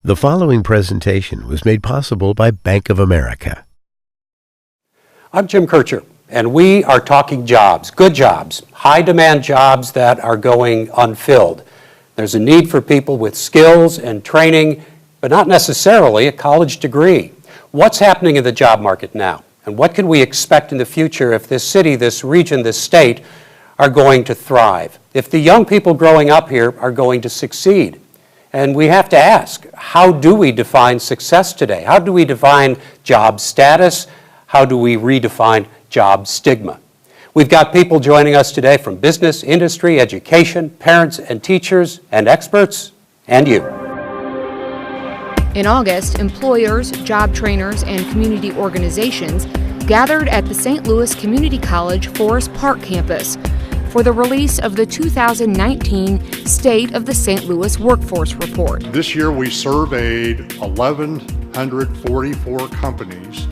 The following presentation was made possible by Bank of America. I'm Jim Kircher, and we are talking jobs, good jobs, high-demand jobs that are going unfilled. There's a need for people with skills and training, but not necessarily a college degree. What's happening in the job market now? And what can we expect in the future if this city, this region, this state are going to thrive? If the young people growing up here are going to succeed? And we have to ask, how do we define success today? How do we define job status? How do we redefine job stigma? We've got people joining us today from business, industry, education, parents and teachers and experts, and you. In August, employers, job trainers, and community organizations gathered at the St. Louis Community College Forest Park campus for the release of the 2019 State of the St. Louis Workforce Report. This year we surveyed 1,144 companies.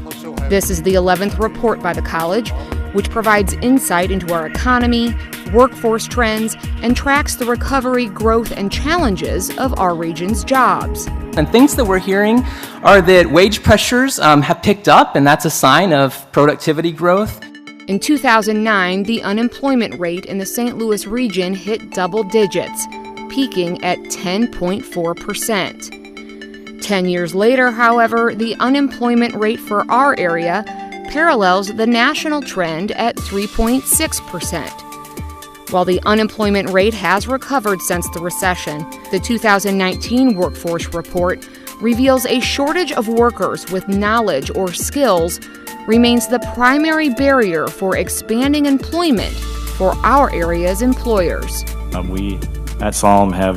This is the 11th report by the college, which provides insight into our economy, workforce trends, and tracks the recovery, growth, and challenges of our region's jobs. And things that we're hearing are that wage pressures have picked up, and that's a sign of productivity growth. In 2009, the unemployment rate in the St. Louis region hit double digits, peaking at 10.4%. 10 years later, however, the unemployment rate for our area parallels the national trend at 3.6%. While the unemployment rate has recovered since the recession, the 2019 Workforce Report reveals a shortage of workers with knowledge or skills remains the primary barrier for expanding employment for our area's employers. We at Solemn have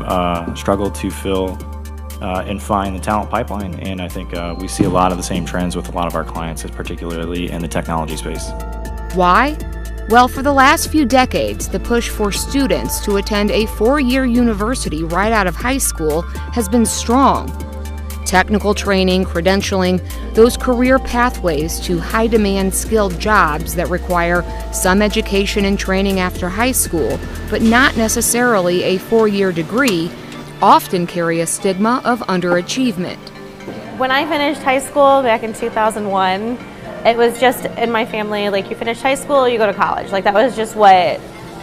struggled to fill and find the talent pipeline, and I think we see a lot of the same trends with a lot of our clients, particularly in the technology space. Why? Well, for the last few decades, the push for students to attend a four-year university right out of high school has been strong. Technical training, credentialing, those career pathways to high-demand skilled jobs that require some education and training after high school, but not necessarily a four-year degree, often carry a stigma of underachievement. When I finished high school back in 2001, it was just in my family, like, you finish high school, you go to college. Like, that was just what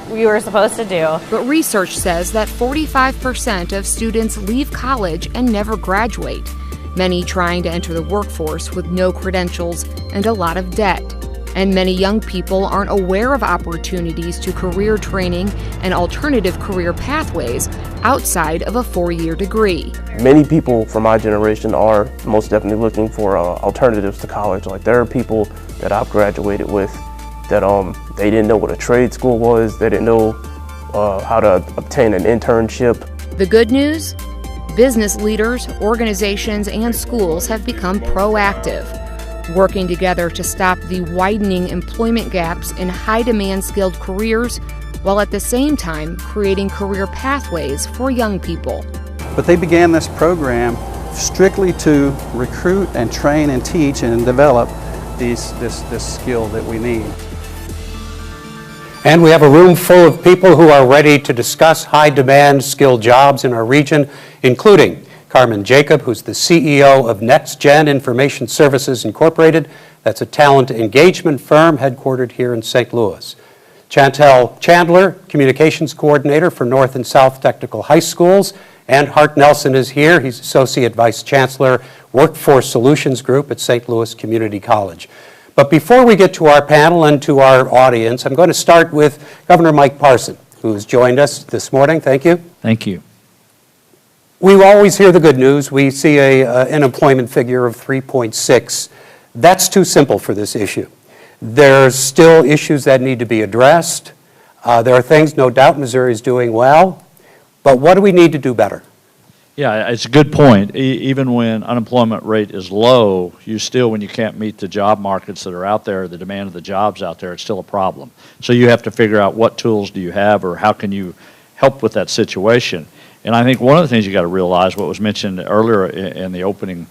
we were supposed to do. But research says that 45% of students leave college and never graduate, many trying to enter the workforce with no credentials and a lot of debt. And many young people aren't aware of opportunities to career training and alternative career pathways outside of a four-year degree. Many people from my generation are most definitely looking for alternatives to college. Like, there are people that I've graduated with that they didn't know what a trade school was, they didn't know how to obtain an internship. The good news? Business leaders, organizations, and schools have become proactive, working together to stop the widening employment gaps in high-demand skilled careers, while at the same time creating career pathways for young people. But they began this program strictly to recruit and train and teach and develop this skill that we need. And we have a room full of people who are ready to discuss high-demand skilled jobs in our region, including Carmen Jacob, who's the CEO of Next Gen Information Services Incorporated. That's a talent engagement firm headquartered here in St. Louis. Chantel Chandler, Communications Coordinator for North and South Technical High Schools. And Hart Nelson is here. He's Associate Vice Chancellor, Workforce Solutions Group at St. Louis Community College. But before we get to our panel and to our audience, I'm going to start with Governor Mike Parson, who's joined us this morning. Thank you. Thank you. We always hear the good news. We see an unemployment figure of 3.6. That's too simple for this issue. There's still issues that need to be addressed. There are things, no doubt, Missouri is doing well. But what do we need to do better? Yeah, it's a good point. Even when unemployment rate is low, you still, when you can't meet the job markets that are out there, the demand of the jobs out there, it's still a problem. So you have to figure out what tools do you have, or how can you help with that situation. And I think one of the things you got to realize, what was mentioned earlier in the opening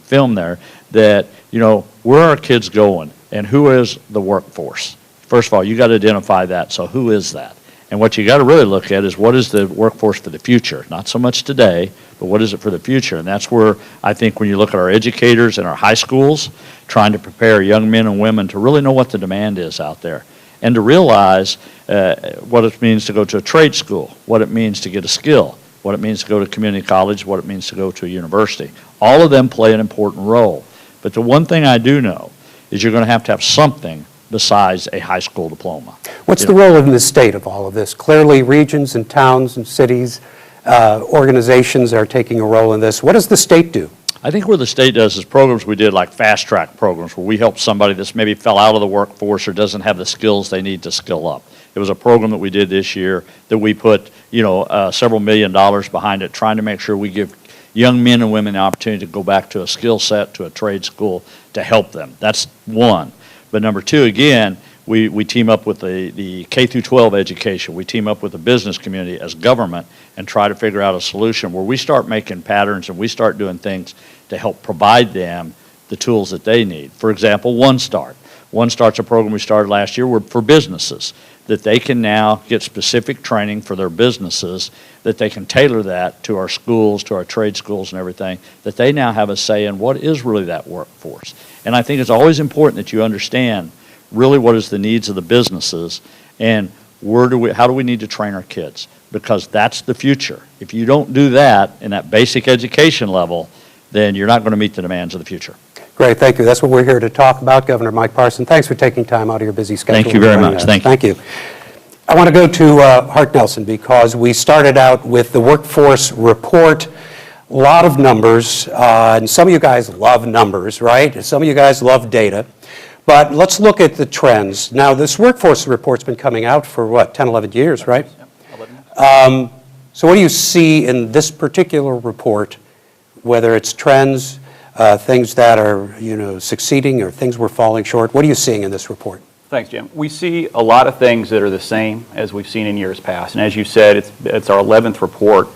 film there, that, you know, where are kids going and who is the workforce? First of all, you got to identify that. So who is that? And what you got to really look at is what is the workforce for the future, not so much today, but what is it for the future? And that's where I think when you look at our educators in our high schools, trying to prepare young men and women to really know what the demand is out there and to realize what it means to go to a trade school, what it means to get a skill, what it means to go to community college, what it means to go to a university. All of them play an important role. But the one thing I do know is you're going to have something besides a high school diploma. What's the role in the state of all of this? Clearly, regions and towns and cities, organizations are taking a role in this. What does the state do? I think where the state does is programs we did like fast track programs where we help somebody that's maybe fell out of the workforce or doesn't have the skills they need to skill up. It was a program that we did this year that we put, several $1 million behind it, trying to make sure we give young men and women the opportunity to go back to a skill set, to a trade school to help them. That's one. But number two, again, we team up with the K through 12 education. We team up with the business community as government and try to figure out a solution where we start making patterns and we start doing things to help provide them the tools that they need. For example, One Start. One Start's a program we started last year for businesses, that they can now get specific training for their businesses, that they can tailor that to our schools, to our trade schools and everything, that they now have a say in what is really that workforce. And I think it's always important that you understand really what is the needs of the businesses and how do we need to train our kids, because that's the future. If you don't do that in that basic education level, then you're not going to meet the demands of the future. Great, thank you. That's what we're here to talk about. Governor Mike Parson, thanks for taking time out of your busy schedule. Thank you very much. Thank you. I want to go to Hart Nelson because we started out with the workforce report. A lot of numbers, and some of you guys love numbers, right? Some of you guys love data. But let's look at the trends. Now, this workforce report's been coming out for, what, 10, 11 years, right? So what do you see in this particular report, whether it's trends, things that are, succeeding or things we're falling short? What are you seeing in this report? Thanks, Jim. We see a lot of things that are the same as we've seen in years past. And as you said, it's our 11th report.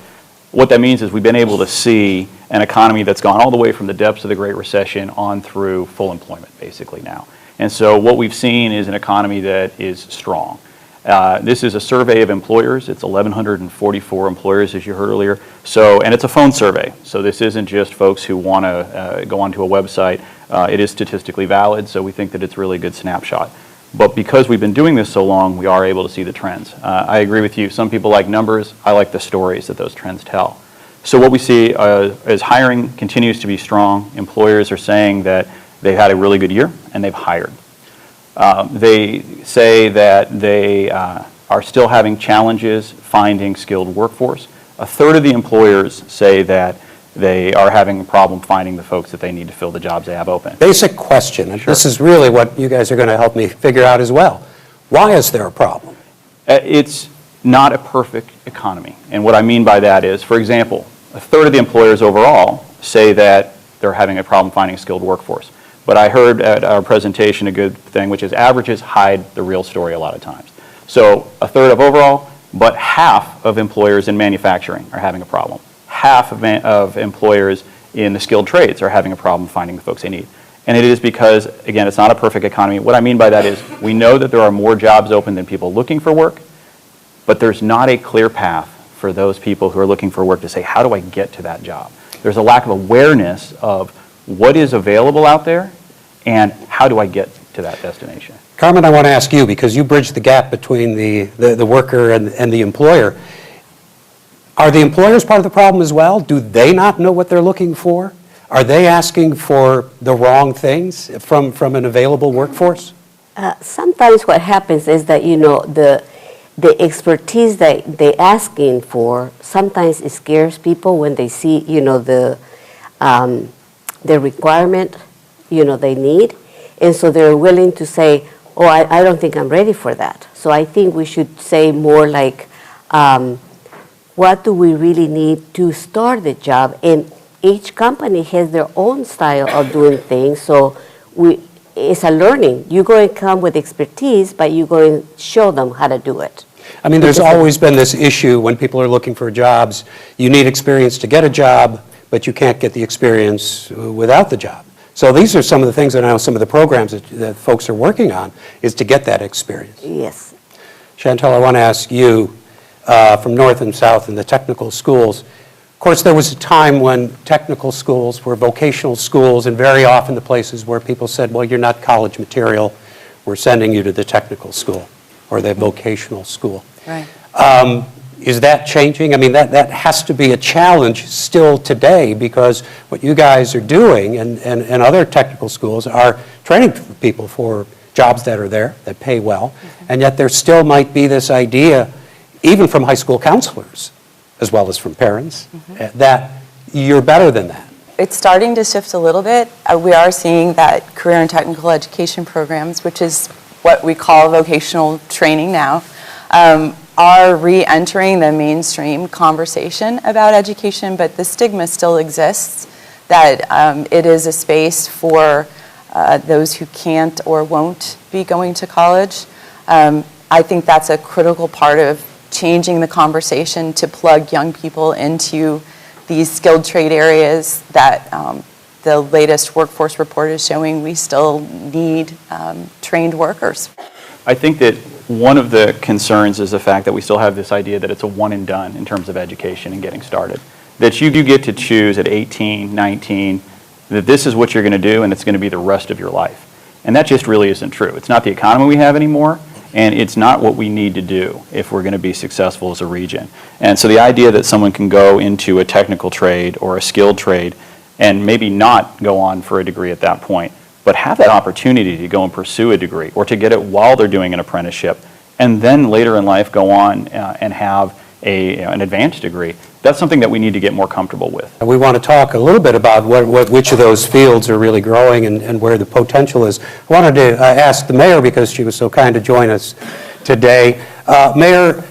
What that means is we've been able to see an economy that's gone all the way from the depths of the Great Recession on through full employment, basically, now. And so what we've seen is an economy that is strong. This is a survey of employers. It's 1,144 employers, as you heard earlier. And it's a phone survey. So this isn't just folks who want to go onto a website. It is statistically valid, so we think that it's really a good snapshot. But because we've been doing this so long, we are able to see the trends. I agree with you. Some people like numbers. I like the stories that those trends tell. So what we see is hiring continues to be strong. Employers are saying that they've had a really good year and they've hired. They say that they are still having challenges finding skilled workforce. A third of the employers say that they are having a problem finding the folks that they need to fill the jobs they have open. Basic question, and this is really what you guys are going to help me figure out as well. Why is there a problem? It's not a perfect economy. And what I mean by that is, for example, a third of the employers overall say that they're having a problem finding a skilled workforce. But I heard at our presentation a good thing, which is averages hide the real story a lot of times. So a third of overall, but half of employers in manufacturing are having a problem. Half of employers in the skilled trades are having a problem finding the folks they need. And it is because, again, it's not a perfect economy. What I mean by that is we know that there are more jobs open than people looking for work, but there's not a clear path for those people who are looking for work to say, how do I get to that job? There's a lack of awareness of what is available out there and how do I get to that destination. Carmen, I want to ask you, because you bridge the gap between the worker and the employer. Are the employers part of the problem as well? Do they not know what they're looking for? Are they asking for the wrong things from an available workforce? Sometimes what happens is that, the expertise that they're asking for, sometimes it scares people when they see, the requirement, they need. And so they're willing to say, oh, I don't think I'm ready for that. So I think we should say more like, what do we really need to start the job? And each company has their own style of doing things. So it's a learning. You're going to come with expertise, but you're going to show them how to do it. I mean, there's always been this issue when people are looking for jobs. You need experience to get a job, but you can't get the experience without the job. So these are some of the things that I know some of the programs that folks are working on is to get that experience. Yes. Chantel, I want to ask you, from North and South in the technical schools, of course, there was a time when technical schools were vocational schools, and very often the places where people said, well, you're not college material, we're sending you to the technical school or the vocational school. Right. Is that changing? I mean, that has to be a challenge still today, because what you guys are doing and other technical schools are training people for jobs that are there, that pay well, and yet there still might be this idea, even from high school counselors, as well as from parents, that you're better than that. It's starting to shift a little bit. We are seeing that career and technical education programs, which is what we call vocational training now, are re-entering the mainstream conversation about education, but the stigma still exists that it is a space for those who can't or won't be going to college. I think that's a critical part of changing the conversation to plug young people into these skilled trade areas that the latest workforce report is showing we still need trained workers. I think that one of the concerns is the fact that we still have this idea that it's a one and done in terms of education and getting started. That you do get to choose at 18, 19, that this is what you're going to do and it's going to be the rest of your life. And that just really isn't true. It's not the economy we have anymore, and it's not what we need to do if we're going to be successful as a region. And so the idea that someone can go into a technical trade or a skilled trade and maybe not go on for a degree at that point, but have that opportunity to go and pursue a degree or to get it while they're doing an apprenticeship, and then later in life go on and have an advanced degree, that's something that we need to get more comfortable with. We want to talk a little bit about which of those fields are really growing and where the potential is. I wanted to ask the mayor, because she was so kind to join us today. Mayor,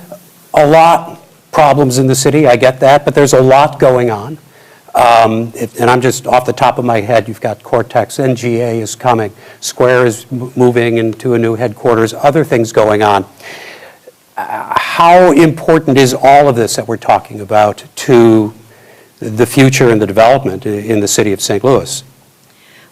a lot problems in the city, I get that, but there's a lot going on. And I'm just off the top of my head, you've got Cortex, NGA is coming, Square is moving into a new headquarters, other things going on. How important is all of this that we're talking about to the future and the development in the city of St. Louis?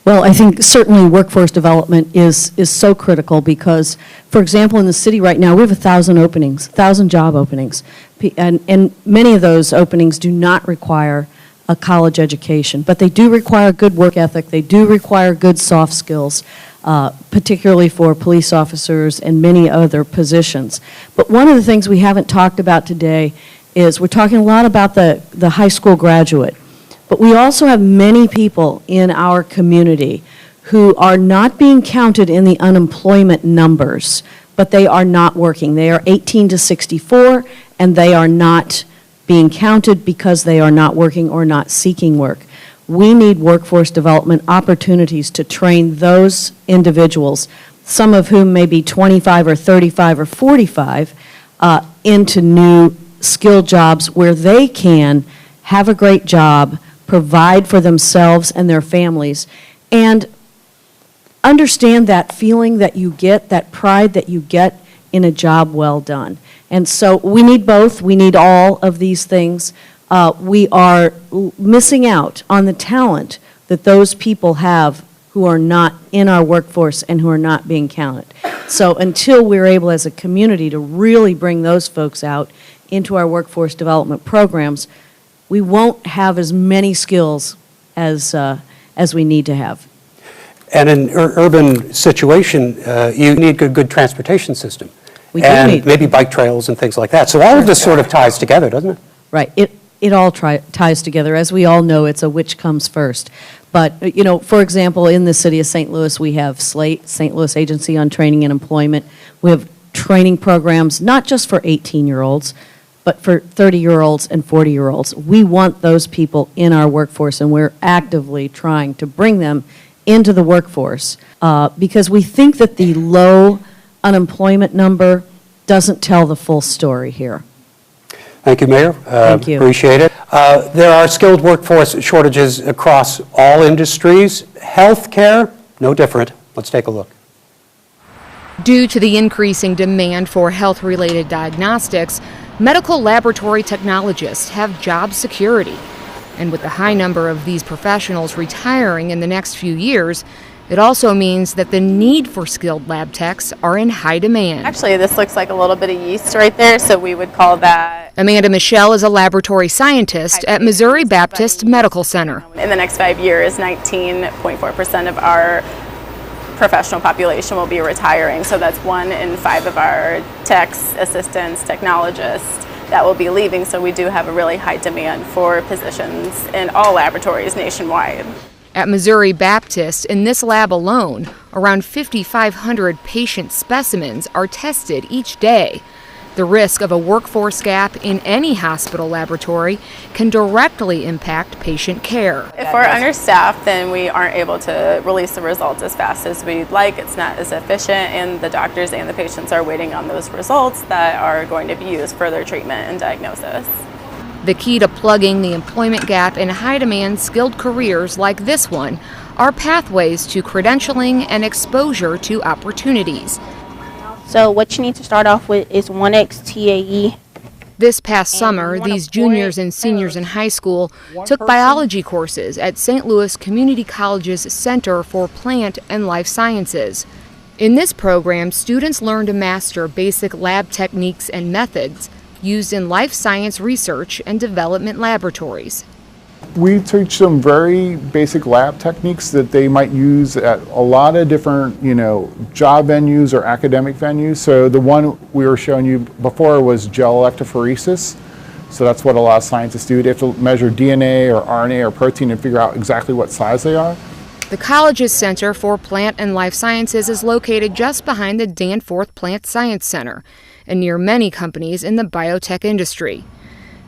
Well, I think certainly workforce development is so critical because, for example, in the city right now, we have 1,000 openings, 1,000 job openings, and many of those openings do not require a college education, but they do require good work ethic, they do require good soft skills, particularly for police officers and many other positions. But one of the things we haven't talked about today is we're talking a lot about the high school graduate, but we also have many people in our community who are not being counted in the unemployment numbers, but they are not working. They are 18 to 64, and they are not being counted because they are not working or not seeking work. We need workforce development opportunities to train those individuals, some of whom may be 25 or 35 or 45, into new skilled jobs where they can have a great job, provide for themselves and their families, and understand that feeling that you get, that pride that you get in a job well done. And so we need both. We need all of these things. We are missing out on the talent that those people have who are not in our workforce and who are not being counted. So until we're able as a community to really bring those folks out into our workforce development programs, we won't have as many skills as we need to have. And in an urban situation, you need a good transportation system. And maybe bike trails and things like that. So all of this sort of ties together, doesn't it? Right. It all ties together. As we all know, it's a which comes first. But, you know, for example, in the city of St. Louis, we have SLATE, St. Louis Agency on Training and Employment. We have training programs, not just for 18-year-olds, but for 30-year-olds and 40-year-olds. We want those people in our workforce, and we're actively trying to bring them into the workforce because we think that the low unemployment number doesn't tell the full story here. Thank you, Mayor. Thank you. Appreciate it. There are skilled workforce shortages across all industries. Healthcare, no different. Let's take a look. Due to the increasing demand for health-related diagnostics, medical laboratory technologists have job security. And with the high number of these professionals retiring in the next few years, It also means that the need for skilled lab techs are in high demand. Actually, this looks like a little bit of yeast right there, so we would call that. Amanda Michelle is a laboratory scientist at Missouri Baptist Medical Center. In the next 5 years, 19.4% of our professional population will be retiring, so that's 1 in 5 of our techs, assistants, technologists that will be leaving, so we do have a really high demand for positions in all laboratories nationwide. At Missouri Baptist, in this lab alone, around 5,500 patient specimens are tested each day. The risk of a workforce gap in any hospital laboratory can directly impact patient care. If we're understaffed, then we aren't able to release the results as fast as we'd like. It's not as efficient, and the doctors and the patients are waiting on those results that are going to be used for their treatment and diagnosis. The key to plugging the employment gap in high-demand skilled careers like this one are pathways to credentialing and exposure to opportunities. So what you need to start off with is 1X TAE. This past summer, these juniors and seniors in high school took biology courses at St. Louis Community College's Center for Plant and Life Sciences. In this program, students learn to master basic lab techniques and methods used in life science research and development laboratories. We teach them very basic lab techniques that they might use at a lot of different, job venues or academic venues. So the one we were showing you before was gel electrophoresis. So that's what a lot of scientists do. They have to measure DNA or RNA or protein and figure out exactly what size they are. The college's Center for Plant and Life Sciences is located just behind the Danforth Plant Science Center and near many companies in the biotech industry.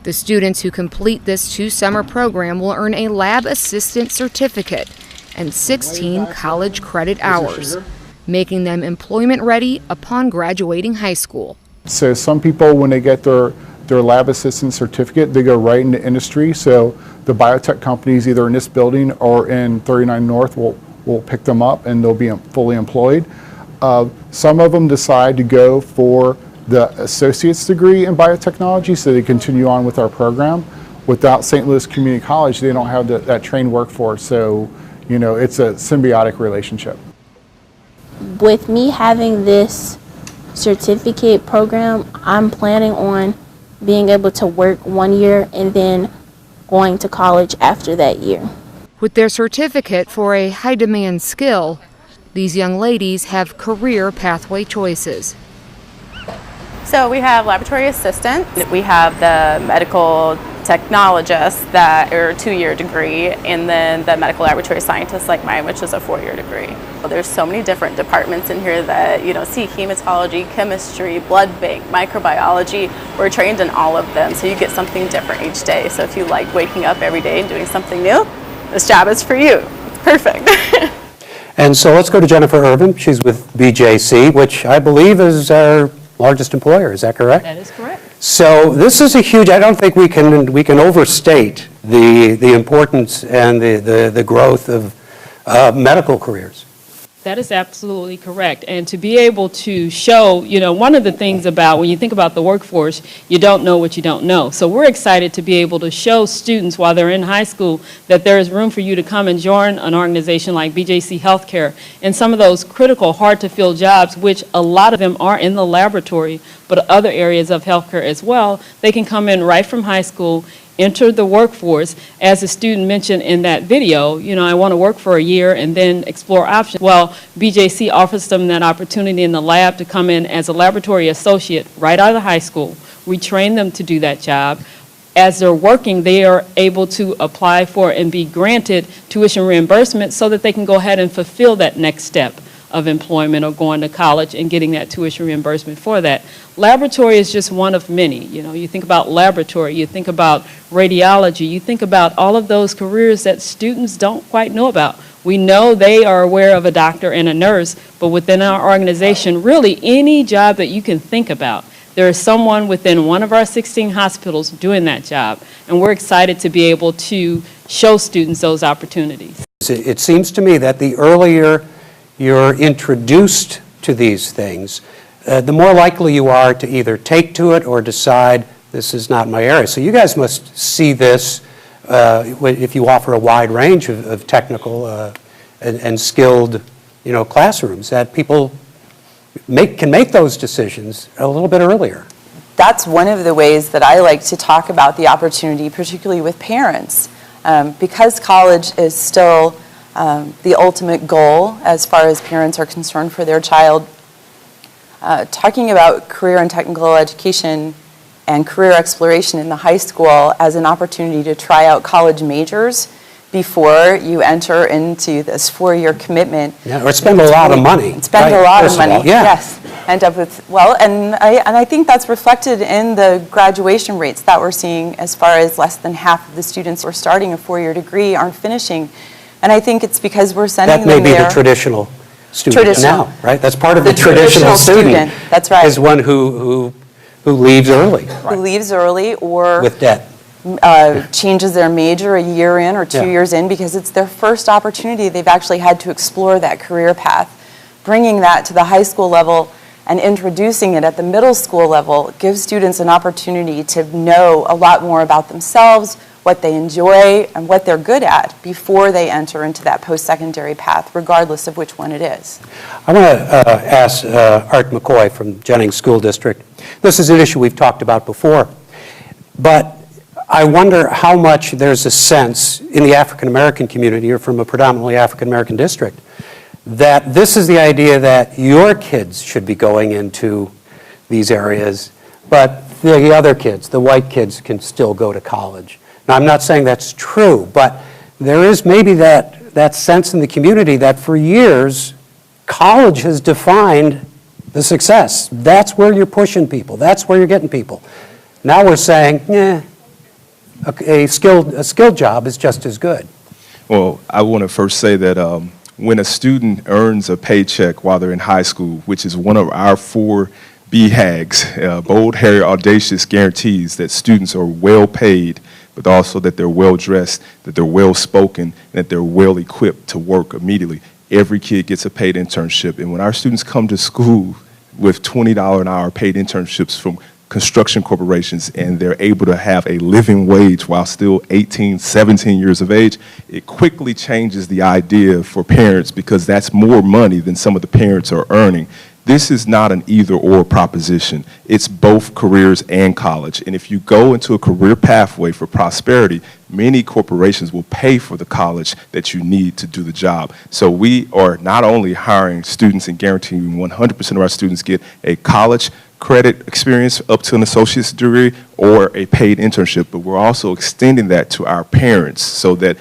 The students who complete this 2-summer program will earn a lab assistant certificate and 16 college credit hours, making them employment ready upon graduating high school. So some people, when they get their lab assistant certificate, they go right into industry. So the biotech companies either in this building or in 39 North will pick them up and they'll be fully employed. Some of them decide to go for the associate's degree in biotechnology, so they continue on with our program. Without St. Louis Community College, they don't have that trained workforce, so it's a symbiotic relationship. With me having this certificate program, I'm planning on being able to work 1 year and then going to college after that year. With their certificate for a high-demand skill, these young ladies have career pathway choices. So we have laboratory assistant, we have the medical technologist that are a 2-year degree, and then the medical laboratory scientist like mine, which is a 4-year degree. Well, there's so many different departments in here that, see hematology, chemistry, blood bank, microbiology. We're trained in all of them, so you get something different each day. So if you like waking up every day and doing something new, this job is for you. It's perfect. And so let's go to Jennifer Irvin. She's with BJC, which I believe is our largest employer. Is that correct? That is correct. So this is a huge, I don't think we can overstate the importance and the growth of medical careers. That is absolutely correct. And to be able to show, one of the things about when you think about the workforce, you don't know what you don't know. So we're excited to be able to show students while they're in high school that there is room for you to come and join an organization like BJC Healthcare and some of those critical, hard-to-fill jobs, which a lot of them are in the laboratory, but other areas of healthcare as well. They can come in right from high school, enter the workforce. As a student mentioned in that video, I want to work for a year and then explore options. Well, BJC offers them that opportunity in the lab to come in as a laboratory associate right out of high school. We train them to do that job. As they're working, they are able to apply for and be granted tuition reimbursement so that they can go ahead and fulfill that next step of employment or going to college and getting that tuition reimbursement for that. Laboratory is just one of many. You think about laboratory, you think about radiology, you think about all of those careers that students don't quite know about. We know they are aware of a doctor and a nurse, but within our organization, really any job that you can think about, there is someone within one of our 16 hospitals doing that job, and we're excited to be able to show students those opportunities. It seems to me that the earlier you're introduced to these things, the more likely you are to either take to it or decide this is not my area. So you guys must see this if you offer a wide range of technical and skilled classrooms, that people can make those decisions a little bit earlier. That's one of the ways that I like to talk about the opportunity, particularly with parents. Because college is still the ultimate goal as far as parents are concerned for their child, talking about career and technical education and career exploration in the high school as an opportunity to try out college majors before you enter into this 4-year commitment. Yeah, or spend a lot of money. Spend a lot of money, yeah. yes. End up with, and I think that's reflected in the graduation rates that we're seeing, as far as less than half of the students who are starting a 4-year degree aren't finishing. And I think it's because we're sending them there. That may be the traditional student now, right? That's part of the traditional student. That's right. Is one who leaves early. Who leaves early or with debt. Changes their major a year in or 2 years in because it's their first opportunity. They've actually had to explore that career path. Bringing that to the high school level and introducing it at the middle school level gives students an opportunity to know a lot more about themselves, what they enjoy, and what they're good at before they enter into that post-secondary path, regardless of which one it is. I want to ask Art McCoy from Jennings School District. This is an issue we've talked about before, but I wonder how much there's a sense in the African American community, or from a predominantly African American district, that this is the idea that your kids should be going into these areas, but the other kids, the white kids, can still go to college. Now, I'm not saying that's true, but there is maybe that sense in the community that for years, college has defined the success. That's where you're pushing people. That's where you're getting people. Now we're saying, a skilled job is just as good. Well, I want to first say that when a student earns a paycheck while they're in high school, which is one of our 4 BHAGs, bold, hairy, audacious guarantees that students are well paid, but also that they're well dressed, that they're well spoken, and that they're well equipped to work immediately. Every kid gets a paid internship. And when our students come to school with $20 an hour paid internships from construction corporations, and they're able to have a living wage while still 18, 17 years of age, it quickly changes the idea for parents, because that's more money than some of the parents are earning. This is not an either-or proposition. It's both careers and college. And if you go into a career pathway for prosperity, many corporations will pay for the college that you need to do the job. So we are not only hiring students and guaranteeing 100% of our students get a college credit experience up to an associate's degree or a paid internship, but we're also extending that to our parents so that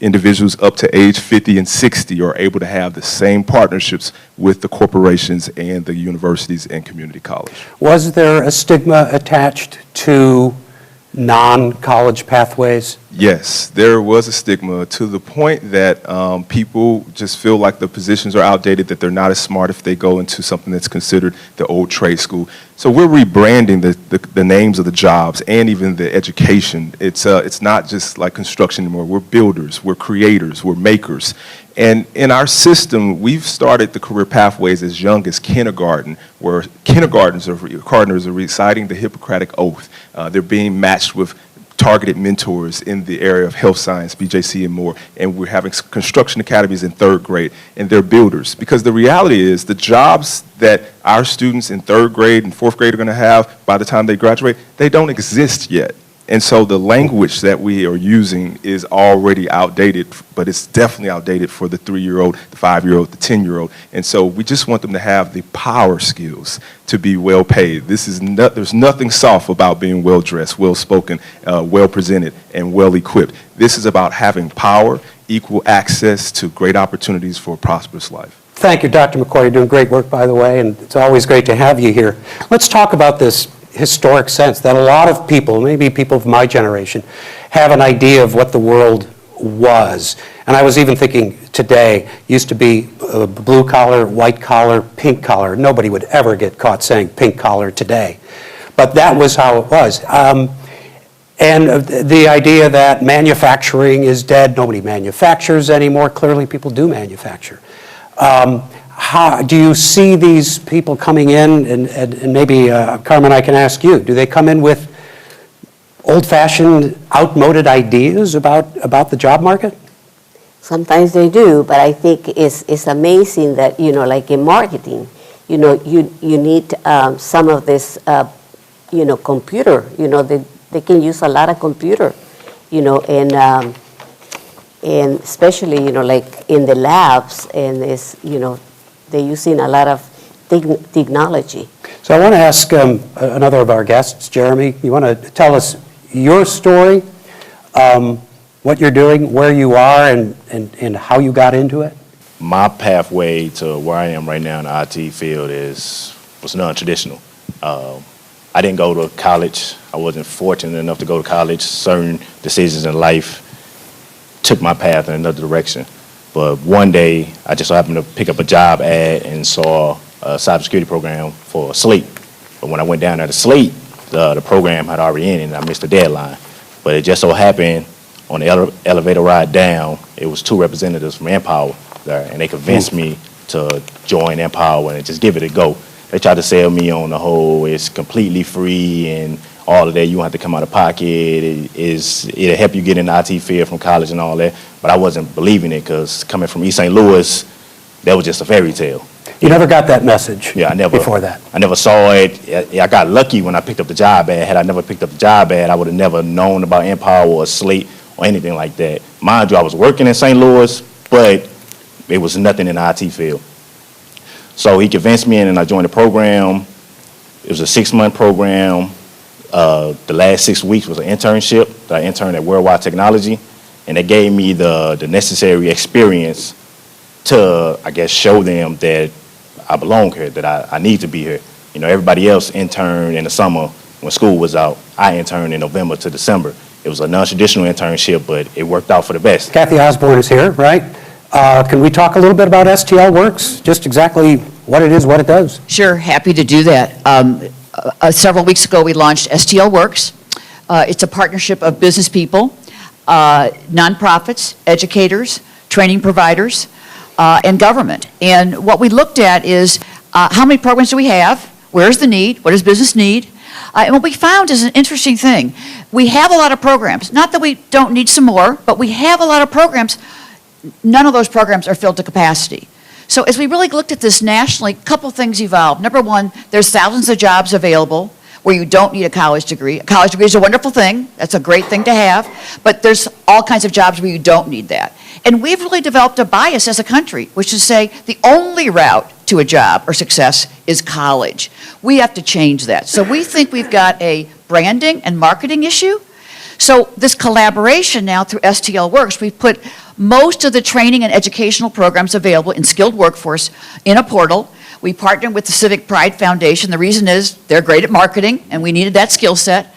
individuals up to age 50 and 60 are able to have the same partnerships with the corporations and the universities and community college. Was there a stigma attached to non-college pathways? Yes, there was a stigma to the point that people just feel like the positions are outdated, that they're not as smart if they go into something that's considered the old trade school. So we're rebranding the names of the jobs and even the education. It's not just like construction anymore. We're builders, we're creators, we're makers. And in our system, we've started the career pathways as young as kindergarten, where kindergartners are reciting the Hippocratic Oath. They're being matched with targeted mentors in the area of health science, BJC and more, and we're having construction academies in 3rd grade, and they're builders. Because the reality is the jobs that our students in 3rd grade and 4th grade are going to have by the time they graduate, they don't exist yet. And so the language that we are using is already outdated, but it's definitely outdated for the 3-year-old, the 5-year-old, the 10-year-old. And so we just want them to have the power skills to be well paid. There's nothing soft about being well dressed, well spoken, well presented, and well equipped. This is about having power, equal access to great opportunities for a prosperous life. Thank you, Dr. McCoy. You're doing great work, by the way, and it's always great to have you here. Let's talk about this historic sense that a lot of people, maybe people of my generation, have an idea of what the world was. And I was even thinking today, used to be blue collar, white collar, pink collar. Nobody would ever get caught saying pink collar today. But that was how it was. And the idea that manufacturing is dead, nobody manufactures anymore. Clearly people do manufacture. How do you see these people coming in, and maybe Carmen, I can ask you, do they come in with old-fashioned, outmoded ideas about the job market? Sometimes they do, but I think it's amazing that, you know, like in marketing, you know, you need some of this, you know, computer, you know, they can use a lot of computer, you know, and especially, you know, like in the labs, and it's, you know, they're using a lot of technology. So I want to ask another of our guests, Jeremy, you want to tell us your story, what you're doing, where you are, and how you got into it? My pathway to where I am right now in the IT field was non-traditional. I didn't go to college. I wasn't fortunate enough to go to college. Certain decisions in life took my path in another direction. But one day, I just so happened to pick up a job ad and saw a cybersecurity program for Slate. But when I went down there to Slate, the program had already ended and I missed the deadline. But it just so happened on the elevator ride down, it was 2 representatives from Empower there, and they convinced me to join Empower and just give it a go. They tried to sell me on the whole, it's completely free and all of that, you don't have to come out of pocket, it'll help you get in the IT field from college and all that. But I wasn't believing it because coming from East St. Louis, that was just a fairy tale. You never got that message before that? I never saw it. I got lucky when I picked up the job ad. Had I never picked up the job ad, I would have never known about Empower or Slate or anything like that. Mind you, I was working in St. Louis, but it was nothing in the IT field. So he convinced me and I joined the program. It was a 6-month program. The last 6 weeks was an internship that I interned at Worldwide Technology, and it gave me the necessary experience to, I guess, show them that I belong here, that I need to be here. You know, everybody else interned in the summer when school was out. I interned in November to December. It was a non-traditional internship, but it worked out for the best. Kathy Osborne is here, right? Can we talk a little bit about STL Works, just exactly what it is, what it does? Sure, happy to do that. Several weeks ago, we launched STL Works. It's a partnership of business people, nonprofits, educators, training providers, and government. And what we looked at is how many programs do we have? Where's the need? What does business need? And what we found is an interesting thing. We have a lot of programs. Not that we don't need some more, but we have a lot of programs. None of those programs are filled to capacity. So as we really looked at this nationally, a couple things evolved. Number one, there's thousands of jobs available where you don't need a college degree. A college degree is a wonderful thing. That's a great thing to have. But there's all kinds of jobs where you don't need that. And we've really developed a bias as a country, which is to say the only route to a job or success is college. We have to change that. So we think we've got a branding and marketing issue. So this collaboration now through STL Works, we've put most of the training and educational programs available in skilled workforce in a portal. We partnered with the Civic Pride Foundation. The reason is they're great at marketing, and we needed that skill set.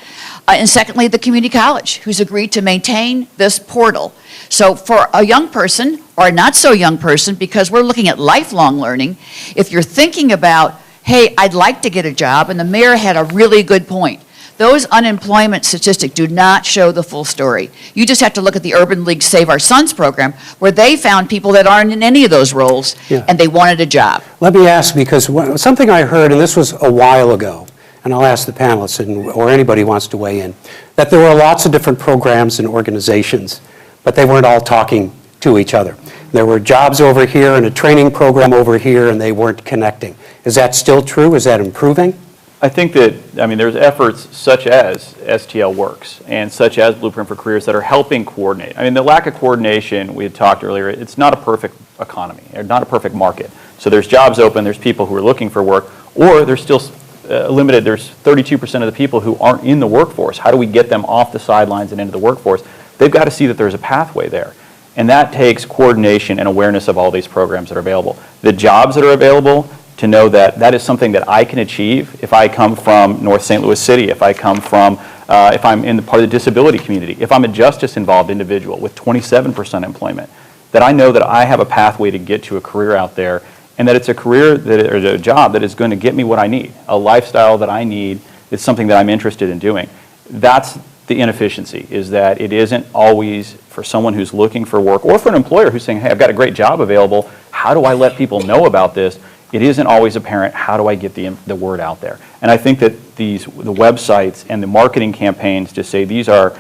And secondly, the community college, who's agreed to maintain this portal. So for a young person, or not so young person, because we're looking at lifelong learning, if you're thinking about, hey, I'd like to get a job, and the mayor had a really good point. Those unemployment statistics do not show the full story. You just have to look at the Urban League Save Our Sons program, where they found people that aren't in any of those roles, and they wanted a job. Let me ask, because something I heard, and this was a while ago, and I'll ask the panelists or anybody who wants to weigh in, that there were lots of different programs and organizations, but they weren't all talking to each other. There were jobs over here and a training program over here, and they weren't connecting. Is that still true? Is that improving? I think that, I mean, there's efforts such as STL Works and such as Blueprint for Careers that are helping coordinate. I mean, the lack of coordination, we had talked earlier, it's not a perfect economy, or not a perfect market. So there's jobs open, there's people who are looking for work, or there's still limited, there's 32% of the people who aren't in the workforce. How do we get them off the sidelines and into the workforce? They've got to see that there's a pathway there. And that takes coordination and awareness of all these programs that are available. The jobs that are available, to know that that is something that I can achieve if I come from North St. Louis City, if I come from, if I'm in the part of the disability community, if I'm a justice-involved individual with 27% employment, that I know that I have a pathway to get to a career out there, and that it's a career, or a job that is going to get me what I need, a lifestyle that I need, is something that I'm interested in doing. That's the inefficiency, is that it isn't always for someone who's looking for work, or for an employer who's saying, hey, I've got a great job available, how do I let people know about this? It isn't always apparent, how do I get the word out there? And I think that the websites and the marketing campaigns to say these are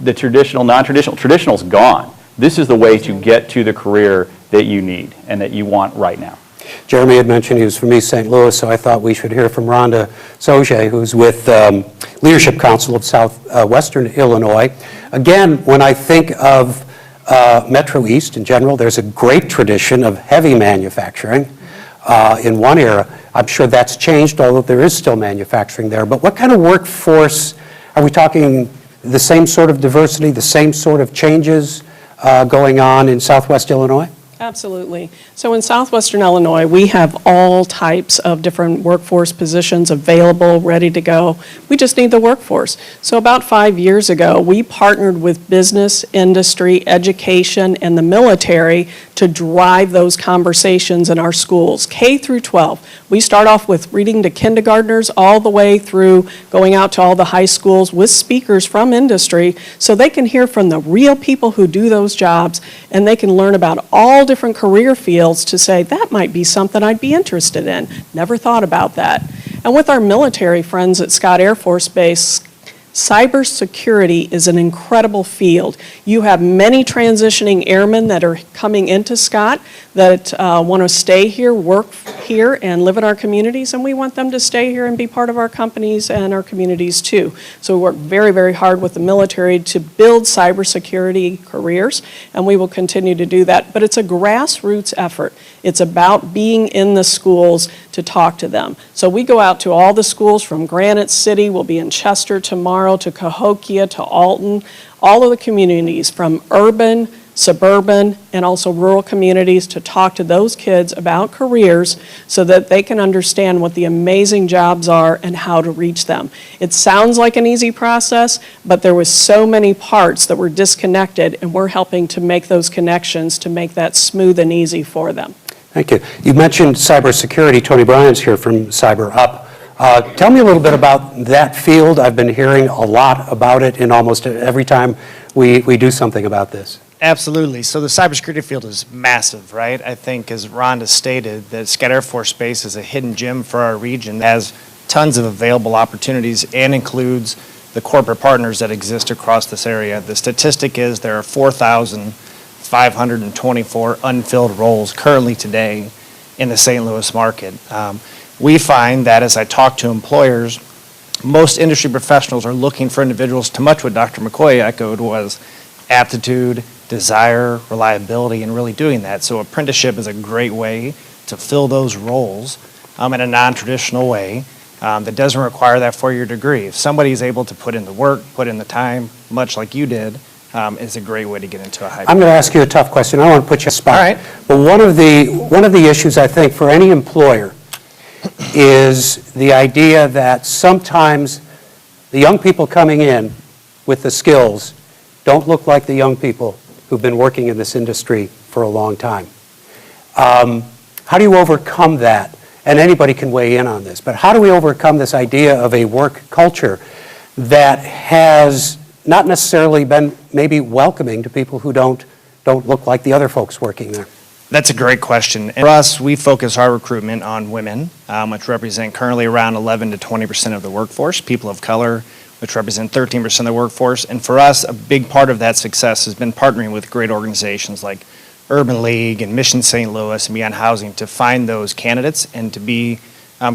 the traditional, non-traditional, traditional's gone. this is the way to get to the career that you need and that you want right now. Jeremy had mentioned he was from East St. Louis, so I thought we should hear from Rhonda Soje, who's with Leadership Council of Southwestern Illinois. Again, when I think of Metro East in general, there's a great tradition of heavy manufacturing in one era. I'm sure that's changed, although there is still manufacturing there. But what kind of workforce, are we talking the same sort of diversity, the same sort of changes going on in Southwest Illinois? Absolutely. So in Southwestern Illinois, we have all types of different workforce positions available, ready to go. We just need the workforce. So about 5 years ago, we partnered with business, industry, education, and the military to drive those conversations in our schools, K through 12. We start off with reading to kindergartners all the way through going out to all the high schools with speakers from industry so they can hear from the real people who do those jobs, and they can learn about all different career fields to say, that might be something I'd be interested in. Never thought about that. And with our military friends at Scott Air Force Base, cybersecurity is an incredible field. You have many transitioning airmen that are coming into Scott that want to stay here, work here, and live in our communities, and we want them to stay here and be part of our companies and our communities too. So we work very, very hard with the military to build cybersecurity careers, and we will continue to do that. But it's a grassroots effort. It's about being in the schools to talk to them. So we go out to all the schools from Granite City, we'll be in Chester tomorrow, to Cahokia, to Alton, all of the communities from urban, suburban, and also rural communities to talk to those kids about careers so that they can understand what the amazing jobs are and how to reach them. It sounds like an easy process, but there was so many parts that were disconnected, and we're helping to make those connections to make that smooth and easy for them. Thank you. You mentioned cybersecurity. Tony Bryan's here from Cyber Up. Tell me a little bit about that field. I've been hearing a lot about it in almost every time we do something about this. Absolutely. So the cybersecurity field is massive, right? I think, as Rhonda stated, that Scott Air Force Base is a hidden gem for our region. It has tons of available opportunities and includes the corporate partners that exist across this area. The statistic is there are 4,524 unfilled roles currently today in the St. Louis market. We find that as I talk to employers, most industry professionals are looking for individuals to much what Dr. McCoy echoed was aptitude, desire, reliability, and really doing that. So apprenticeship is a great way to fill those roles in a non-traditional way that doesn't require that 4-year degree. If somebody is able to put in the work, put in the time, much like you did, it's a great way to get into a high. I'm going to ask you a tough question. I don't want to put you on the spot. All right. But one of the issues I think for any employer is the idea that sometimes the young people coming in with the skills don't look like the young people who've been working in this industry for a long time. How do you overcome that? And anybody can weigh in on this, but how do we overcome this idea of a work culture that has not necessarily been maybe welcoming to people who don't look like the other folks working there? That's a great question. For us, we focus our recruitment on women, which represent currently around 11 to 20% of the workforce, people of color, which represent 13% of the workforce. And for us, a big part of that success has been partnering with great organizations like Urban League and Mission St. Louis and Beyond Housing to find those candidates and to be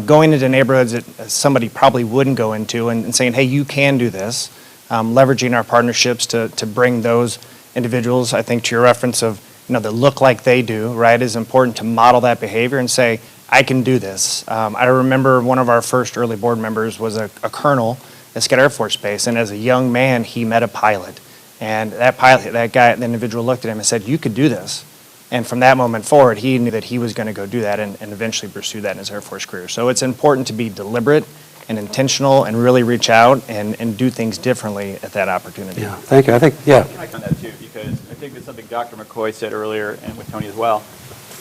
going into neighborhoods that somebody probably wouldn't go into and saying, hey, you can do this, leveraging our partnerships to bring those individuals, I think to your reference of, that look like they do, right, is important to model that behavior and say, I can do this. I remember one of our first early board members was a colonel at Scott Air Force Base, and as a young man, he met a pilot. And the individual looked at him and said, you could do this. And from that moment forward, he knew that he was going to go do that and eventually pursue that in his Air Force career. So it's important to be deliberate and intentional and really reach out and do things differently at that opportunity. Yeah, thank you. I think, yeah. I on that too, because I think that's something Dr. McCoy said earlier and with Tony as well.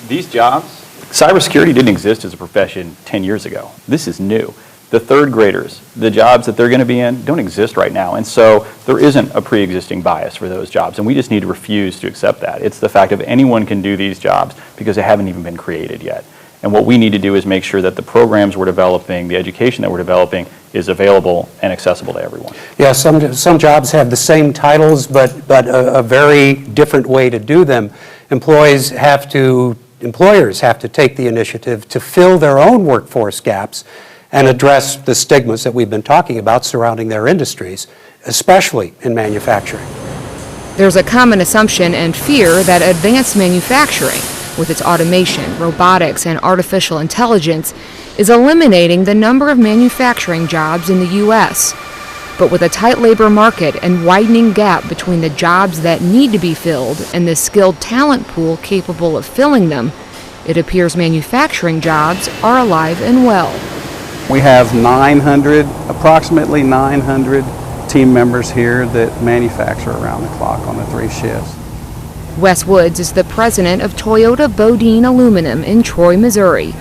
These jobs, cybersecurity didn't exist as a profession 10 years ago. This is new. The third graders, the jobs that they're going to be in don't exist right now. And so there isn't a pre-existing bias for those jobs. And we just need to refuse to accept that. It's the fact of anyone can do these jobs because they haven't even been created yet. And what we need to do is make sure that the programs we're developing, the education that we're developing, is available and accessible to everyone. Yeah, some jobs have the same titles, but a very different way to do them. Employers have to take the initiative to fill their own workforce gaps and address the stigmas that we've been talking about surrounding their industries, especially in manufacturing. There's a common assumption and fear that advanced manufacturing, with its automation, robotics, and artificial intelligence, is eliminating the number of manufacturing jobs in the U.S. But with a tight labor market and widening gap between the jobs that need to be filled and the skilled talent pool capable of filling them, it appears manufacturing jobs are alive and well. We have approximately 900 team members here that manufacture around the clock on the 3 shifts. Wes Woods is the president of Toyota Bodine Aluminum in Troy, Missouri.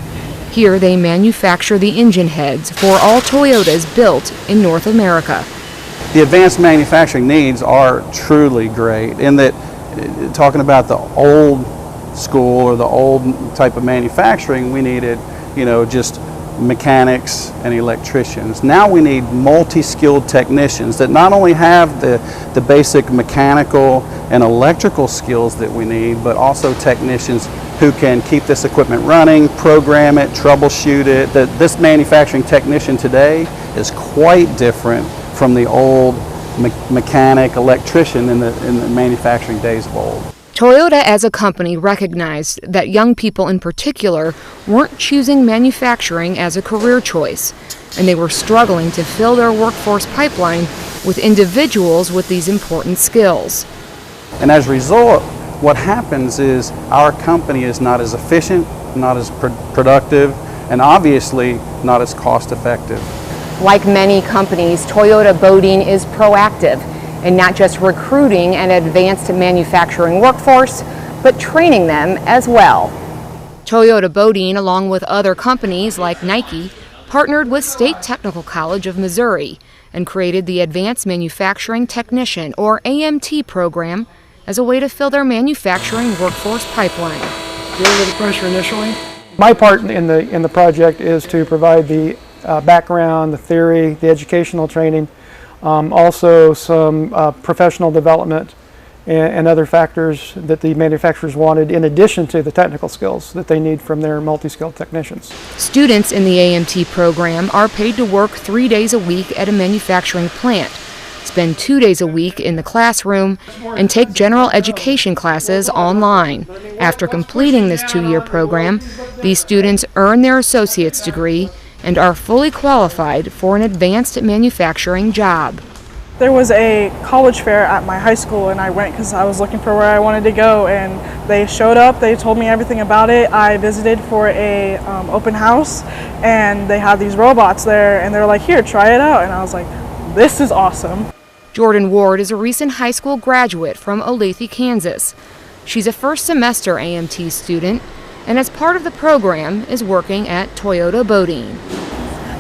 Here they manufacture the engine heads for all Toyotas built in North America. The advanced manufacturing needs are truly great in that, talking about the old school or the old type of manufacturing, we needed, just mechanics and electricians. Now we need multi-skilled technicians that not only have the basic mechanical and electrical skills that we need, but also technicians who can keep this equipment running, program it, troubleshoot it. This manufacturing technician today is quite different from the old mechanic, electrician in the manufacturing days of old. Toyota as a company recognized that young people in particular weren't choosing manufacturing as a career choice, and they were struggling to fill their workforce pipeline with individuals with these important skills. And as a result, what happens is our company is not as efficient, not as productive, and obviously not as cost effective. Like many companies, Toyota Bodine is proactive in not just recruiting an advanced manufacturing workforce, but training them as well. Toyota Bodine, along with other companies like Nike, partnered with State Technical College of Missouri and created the Advanced Manufacturing Technician, or AMT program, as a way to fill their manufacturing workforce pipeline. Dealing with the pressure initially. My part in the project is to provide the background, the theory, the educational training, also some professional development and other factors that the manufacturers wanted in addition to the technical skills that they need from their multi-skilled technicians. Students in the AMT program are paid to work 3 days a week at a manufacturing plant, spend 2 days a week in the classroom, and take general education classes online. After completing this 2-year program, these students earn their associate's degree and are fully qualified for an advanced manufacturing job. There was a college fair at my high school and I went because I was looking for where I wanted to go, and they showed up, they told me everything about it. I visited for a open house and they had these robots there and they're like, here, try it out. And I was like, this is awesome. Jordan Ward is a recent high school graduate from Olathe, Kansas. She's a first semester AMT student and as part of the program is working at Toyota Bodine.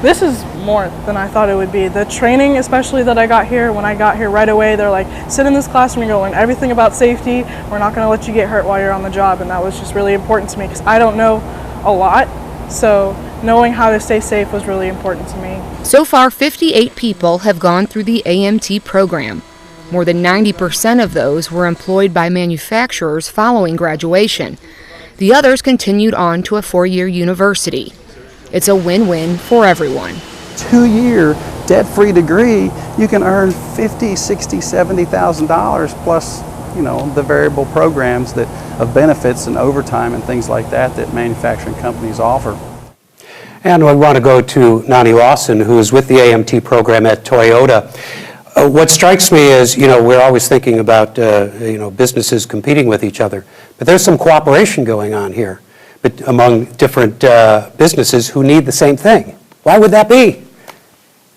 This is more than I thought it would be. The training, especially that I got here, when I got here right away, they're like, sit in this classroom, you're going to learn everything about safety. We're not going to let you get hurt while you're on the job. And that was just really important to me because I don't know a lot. So knowing how to stay safe was really important to me. So far, 58 people have gone through the AMT program. More than 90% of those were employed by manufacturers following graduation. The others continued on to a 4-year university. It's a win-win for everyone. 2-year debt-free degree, you can earn $50,000, $60,000, $70,000 plus, the variable programs of benefits and overtime and things like that manufacturing companies offer. And we want to go to Nani Lawson, who is with the AMT program at Toyota. What strikes me is, we're always thinking about, businesses competing with each other, but there's some cooperation going on here among different businesses who need the same thing. Why would that be?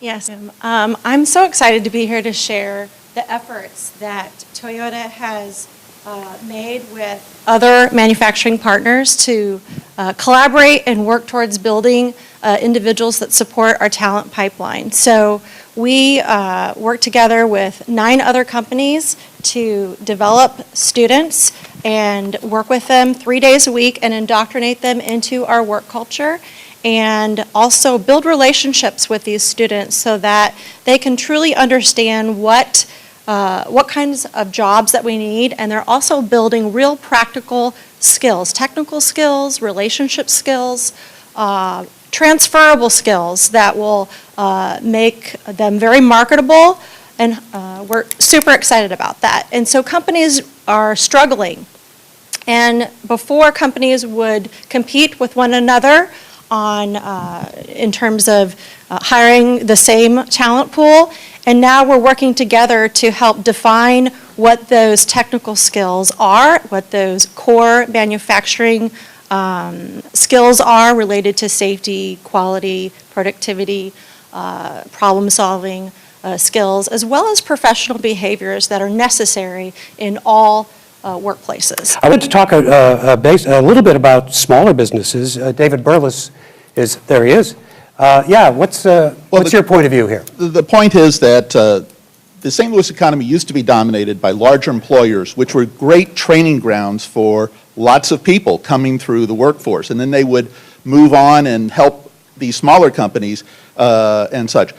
Yes, I'm so excited to be here to share the efforts that Toyota has made with other manufacturing partners to collaborate and work towards building individuals that support our talent pipeline. So we work together with 9 other companies to develop students and work with them 3 days a week and indoctrinate them into our work culture. and also build relationships with these students so that they can truly understand what kinds of jobs that we need, and they're also building real practical skills, technical skills, relationship skills, transferable skills that will make them very marketable, and we're super excited about that. And so companies are struggling, and before companies would compete with one another on in terms of hiring the same talent pool, and now we're working together to help define what those technical skills are, what those core manufacturing skills are related to safety, quality, productivity, problem solving skills, as well as professional behaviors that are necessary in all workplaces. I want to talk a little bit about smaller businesses. David Burles is, there he is. Yeah, what's your point of view here? The point is that the St. Louis economy used to be dominated by larger employers, which were great training grounds for lots of people coming through the workforce, and then they would move on and help these smaller companies and such.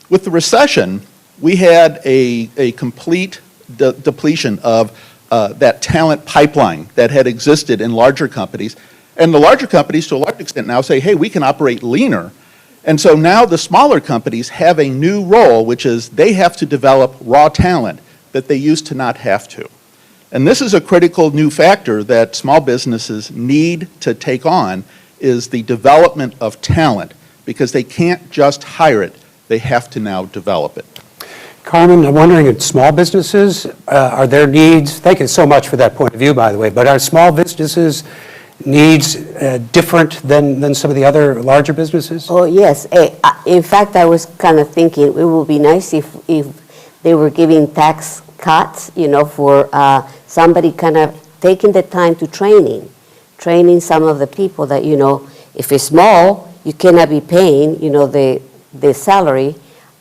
With the recession, we had a complete depletion of that talent pipeline that had existed in larger companies, and the larger companies, to a large extent now, say, hey, we can operate leaner. And so now the smaller companies have a new role, which is they have to develop raw talent that they used to not have to. And this is a critical new factor that small businesses need to take on, is the development of talent, because they can't just hire it, they have to now develop it. Carmen, I'm wondering, in small businesses, are their needs, thank you so much for that point of view, by the way, but are small businesses needs different than some of the other larger businesses? Oh, yes. In fact, I was kind of thinking it would be nice if they were giving tax cuts, for somebody kind of taking the time to training some of the people that, if it's small, you cannot be paying, the salary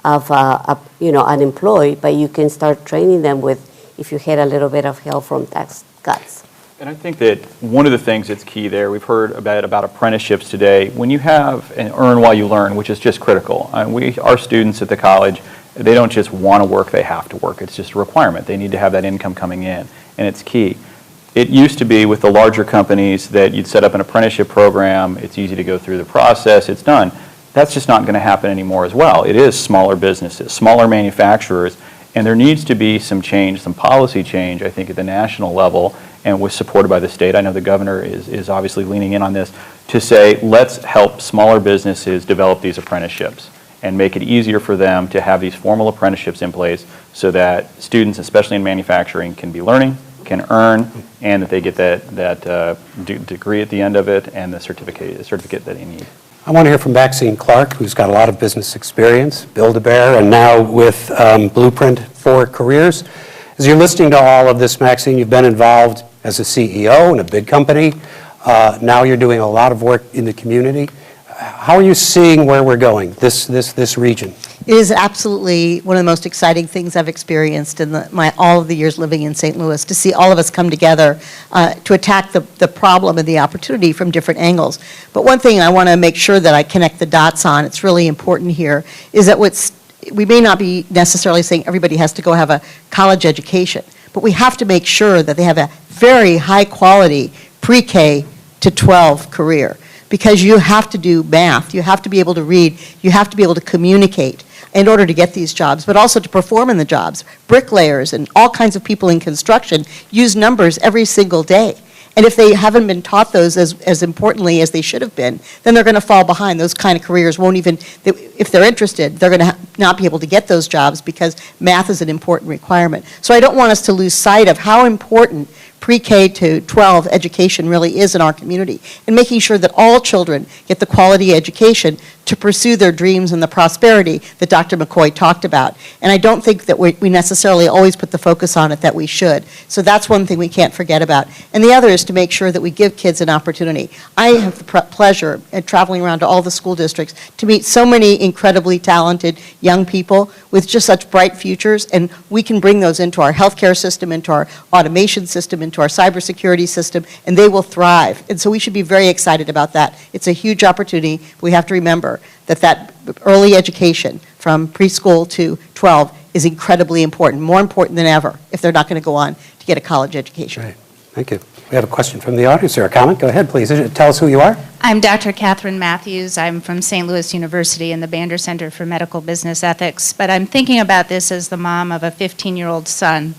of, an employee, but you can start training them if you had a little bit of help from tax cuts. And I think that one of the things that's key there, we've heard about apprenticeships today. When you have an earn while you learn, which is just critical. Our students at the college, they don't just want to work, they have to work. It's just a requirement. They need to have that income coming in, and it's key. It used to be with the larger companies that you'd set up an apprenticeship program, it's easy to go through the process, it's done. That's just not going to happen anymore as well. It is smaller businesses, smaller manufacturers, and there needs to be some change, some policy change, I think, at the national level, and was supported by the state. I know the governor is obviously leaning in on this to say, let's help smaller businesses develop these apprenticeships and make it easier for them to have these formal apprenticeships in place so that students, especially in manufacturing, can be learning, can earn, and that they get that degree at the end of it and the certificate that they need. I want to hear from Maxine Clark, who's got a lot of business experience, Build-A-Bear, and now with Blueprint for Careers. As you're listening to all of this, Maxine, you've been involved as a CEO in a big company. Now you're doing a lot of work in the community. How are you seeing where we're going, this region? It is absolutely one of the most exciting things I've experienced in all of the years living in St. Louis, to see all of us come together to attack the problem and the opportunity from different angles. But one thing I want to make sure that I connect the dots on, it's really important here, is that we may not be necessarily saying everybody has to go have a college education, but we have to make sure that they have a very high quality pre-K to 12 career, because you have to do math, you have to be able to read, you have to be able to communicate in order to get these jobs, but also to perform in the jobs. Bricklayers and all kinds of people in construction use numbers every single day. And if they haven't been taught those as importantly as they should have been, then they're going to fall behind. Those kind of careers won't even, if they're interested, they're going to not be able to get those jobs because math is an important requirement. So I don't want us to lose sight of how important pre-K to 12 education really is in our community, and making sure that all children get the quality education to pursue their dreams and the prosperity that Dr. McCoy talked about. And I don't think that we necessarily always put the focus on it that we should. So that's one thing we can't forget about. And the other is to make sure that we give kids an opportunity. I have the pleasure of traveling around to all the school districts to meet so many incredibly talented young people with just such bright futures, and we can bring those into our healthcare system, into our automation system, into our cybersecurity system, and they will thrive. And so we should be very excited about that. It's a huge opportunity. We have to remember that early education from preschool to 12 is incredibly important, more important than ever if they're not going to go on to get a college education. Right. Thank you. We have a question from the audience or a comment. Go ahead, please. Tell us who you are. I'm Dr. Catherine Matthews. I'm from St. Louis University in the Bander Center for Medical Business Ethics, but I'm thinking about this as the mom of a 15-year-old son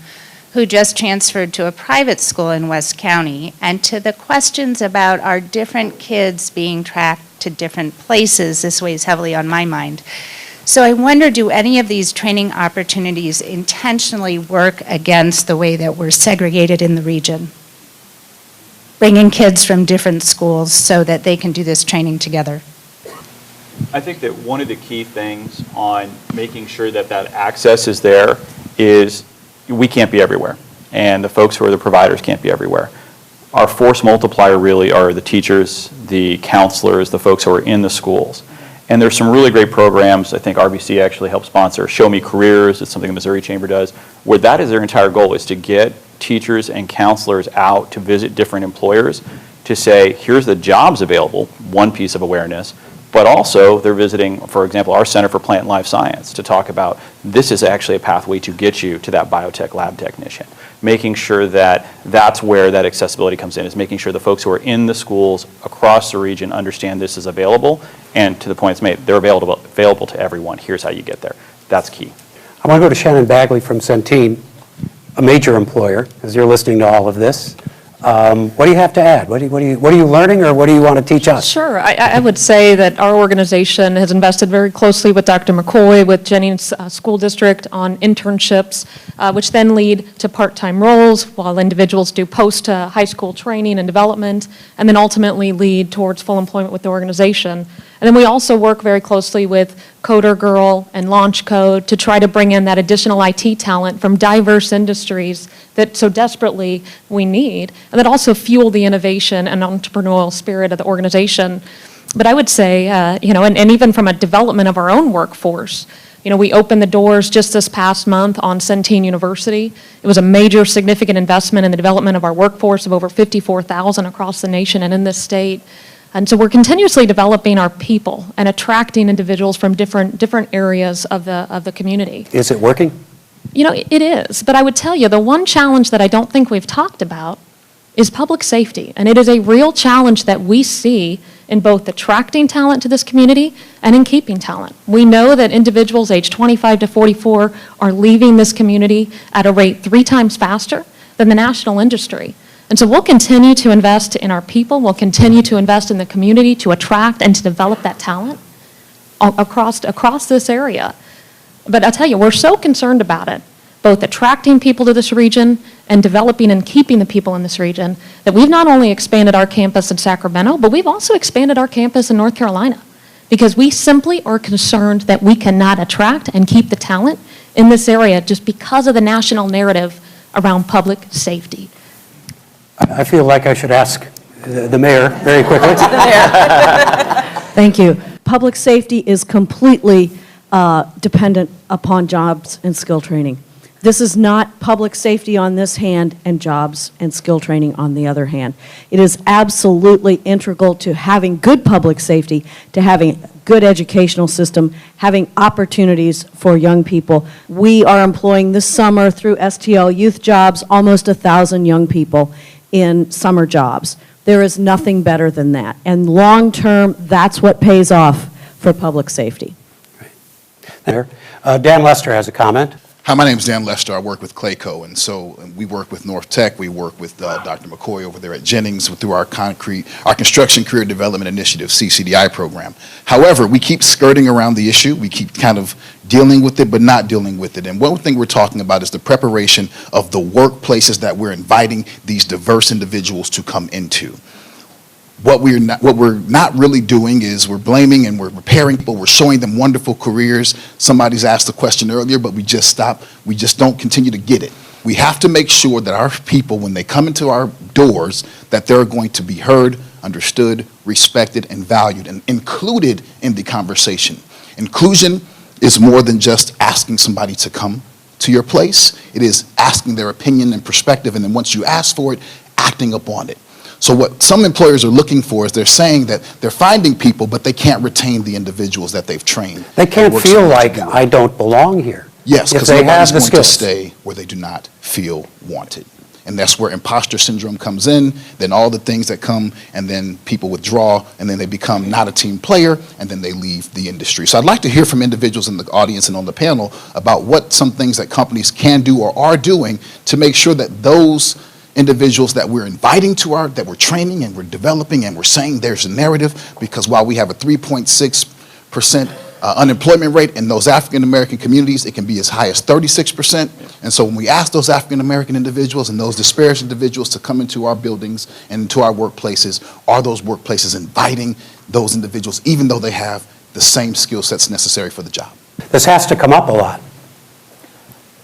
who just transferred to a private school in West County, and to the questions about our different kids being tracked to different places, this weighs heavily on my mind. So I wonder, do any of these training opportunities intentionally work against the way that we're segregated in the region? Bringing kids from different schools so that they can do this training together. I think that one of the key things on making sure that that access is there is we can't be everywhere, and the folks who are the providers can't be everywhere. Our force multiplier really are the teachers, the counselors, the folks who are in the schools. And there's some really great programs. I think RBC actually helps sponsor Show Me Careers. It's something the Missouri Chamber does, where that is their entire goal, is to get teachers and counselors out to visit different employers to say, here's the jobs available, one piece of awareness, but also they're visiting, for example, our Center for Plant and Life Science to talk about this is actually a pathway to get you to that biotech lab technician. Making sure that that's where that accessibility comes in, is making sure the folks who are in the schools across the region understand this is available, and to the point it's made, they're available to everyone. Here's how you get there. That's key. I want to go to Shannon Bagley from Centene, a major employer, as you're listening to all of this. What do you have to add? What are you learning, or what do you want to teach us? Sure. I would say that our organization has invested very closely with Dr. McCoy, with Jennings School District on internships, which then lead to part-time roles while individuals do post-high school training and development, and then ultimately lead towards full employment with the organization. And then we also work very closely with Coder Girl and Launch Code to try to bring in that additional IT talent from diverse industries that so desperately we need, and that also fuel the innovation and entrepreneurial spirit of the organization. But I would say, and even from a development of our own workforce, we opened the doors just this past month on Centene University. It was a major significant investment in the development of our workforce of over 54,000 across the nation and in this state. And so we're continuously developing our people and attracting individuals from different areas of the community. Is it working? It is. But I would tell you, the one challenge that I don't think we've talked about is public safety. And it is a real challenge that we see in both attracting talent to this community and in keeping talent. We know that individuals aged 25 to 44 are leaving this community at a rate 3 times faster than the national industry. And so we'll continue to invest in our people, we'll continue to invest in the community to attract and to develop that talent across this area. But I'll tell you, we're so concerned about it, both attracting people to this region and developing and keeping the people in this region, that we've not only expanded our campus in Sacramento, but we've also expanded our campus in North Carolina, because we simply are concerned that we cannot attract and keep the talent in this area just because of the national narrative around public safety. I feel like I should ask the mayor very quickly. Thank you. Public safety is completely dependent upon jobs and skill training. This is not public safety on this hand and jobs and skill training on the other hand. It is absolutely integral to having good public safety, to having a good educational system, having opportunities for young people. We are employing this summer through STL Youth Jobs almost 1,000 young people in summer jobs. There is nothing better than that. And long term, that's what pays off for public safety. There. Dan Lester has a comment. Hi, my name is Dan Lester. I work with Clayco, and so we work with North Tech. We work with Dr. McCoy over there at Jennings through our Construction Career Development Initiative, CCDI program. However, we keep skirting around the issue. We keep kind of dealing with it, but not dealing with it. And one thing we're talking about is the preparation of the workplaces that we're inviting these diverse individuals to come into. What we're not really doing is we're blaming and we're repairing people. We're showing them wonderful careers. Somebody's asked a question earlier, but we just stop. We just don't continue to get it. We have to make sure that our people, when they come into our doors, that they're going to be heard, understood, respected, and valued, and included in the conversation. Inclusion is more than just asking somebody to come to your place. It is asking their opinion and perspective, and then once you ask for it, acting upon it. So what some employers are looking for is they're saying that they're finding people, but they can't retain the individuals that they've trained. They can't feel like I don't belong here. Yes, because they nobody's have the going to skills. stay where they do not feel wanted. And that's where imposter syndrome comes in, then all the things that come, and then people withdraw, and then they become not a team player, and then they leave the industry. So I'd like to hear from individuals in the audience and on the panel about what some things that companies can do or are doing to make sure that those individuals that we're inviting to that we're training and we're developing and we're saying there's a narrative, because while we have a 3.6% unemployment rate in those African-American communities, it can be as high as 36%. And so when we ask those African-American individuals and those disparate individuals to come into our buildings and into our workplaces, are those workplaces inviting those individuals even though they have the same skill sets necessary for the job? This has to come up a lot.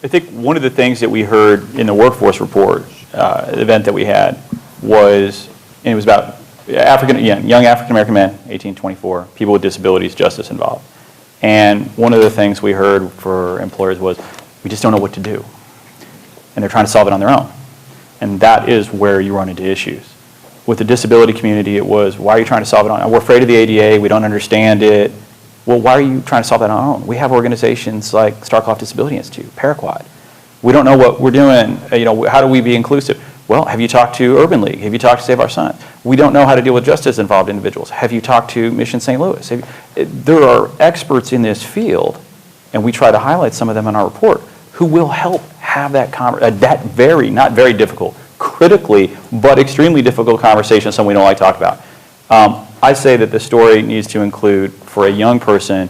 I think one of the things that we heard in the workforce report, event that we had, was, and it was about young African-American men, 18, 24, people with disabilities, justice involved. And one of the things we heard for employers was, we just don't know what to do. And they're trying to solve it on their own. And that is where you run into issues. With the disability community, it was, why are you trying to solve it on? We're afraid of the ADA, we don't understand it. Well, why are you trying to solve that on our own? We have organizations like Starclough Disability Institute, Paraquad. We don't know what we're doing. How do we be inclusive? Well, have you talked to Urban League? Have you talked to Save Our Sons? We don't know how to deal with justice-involved individuals. Have you talked to Mission St. Louis? There are experts in this field, and we try to highlight some of them in our report, who will help have that not very difficult, critically, but extremely difficult conversation, something we don't like to talk about. I say that the story needs to include, for a young person,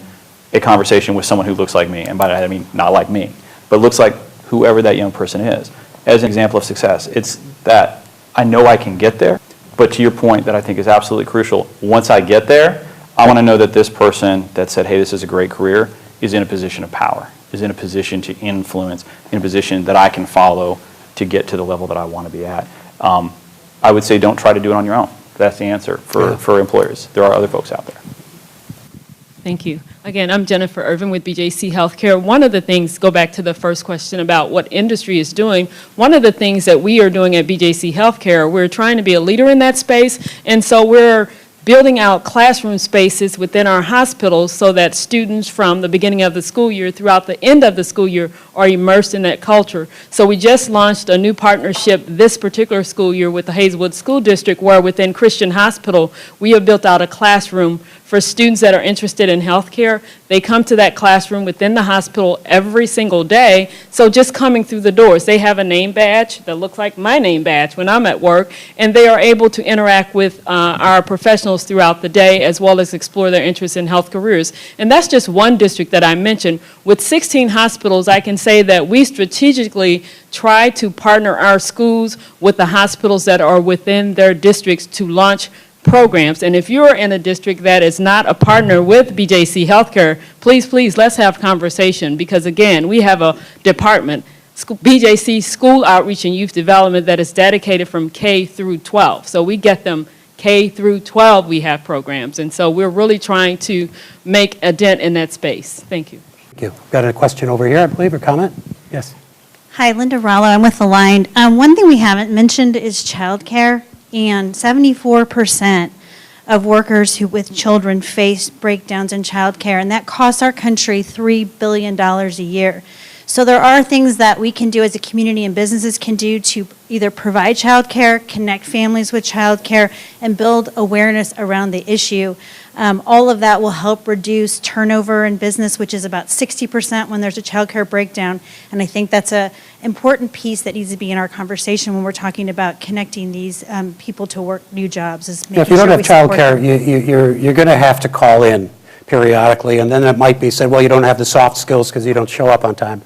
a conversation with someone who looks like me, and by that I mean not like me, but looks like whoever that young person is. As an example of success, it's that I know I can get there, but to your point that I think is absolutely crucial, once I get there, I want to know that this person that said, hey, this is a great career, is in a position of power, is in a position to influence, in a position that I can follow to get to the level that I want to be at. I would say don't try to do it on your own. That's the answer for employers. There are other folks out there. Thank you. Again, I'm Jennifer Irvin with BJC Healthcare. One of the things, go back to the first question about what industry is doing, one of the things that we are doing at BJC Healthcare, we're trying to be a leader in that space, and so we're building out classroom spaces within our hospitals so that students from the beginning of the school year throughout the end of the school year are immersed in that culture. So we just launched a new partnership this particular school year with the Hazelwood School District, where within Christian Hospital we have built out a classroom for students that are interested in healthcare. They come to that classroom within the hospital every single day. So just coming through the doors, they have a name badge that looks like my name badge when I'm at work, and they are able to interact with our professionals throughout the day, as well as explore their interests in health careers. And that's just one district that I mentioned. With 16 hospitals, I can say that we strategically try to partner our schools with the hospitals that are within their districts to launch programs. And if you're in a district that is not a partner with BJC Healthcare, please, let's have conversation, because again, we have a department, BJC School Outreach and Youth Development, that is dedicated from K through 12. So we get them K through 12, we have programs. And so we're really trying to make a dent in that space. Thank you. Thank you. Got a question over here, I believe, or comment? Yes. Hi, Linda Rallo. I'm with Aligned. One thing we haven't mentioned is childcare. And 74% of workers with children face breakdowns in childcare, and that costs our country $3 billion a year. So there are things that we can do as a community and businesses can do to either provide childcare, connect families with childcare, and build awareness around the issue. All of that will help reduce turnover in business, which is about 60% when there's a childcare breakdown. And I think that's an important piece that needs to be in our conversation when we're talking about connecting these people to work new jobs. Is making If you don't sure have we support childcare, them. you're going to have to call in periodically, and then it might be said, well, you don't have the soft skills because you don't show up on time.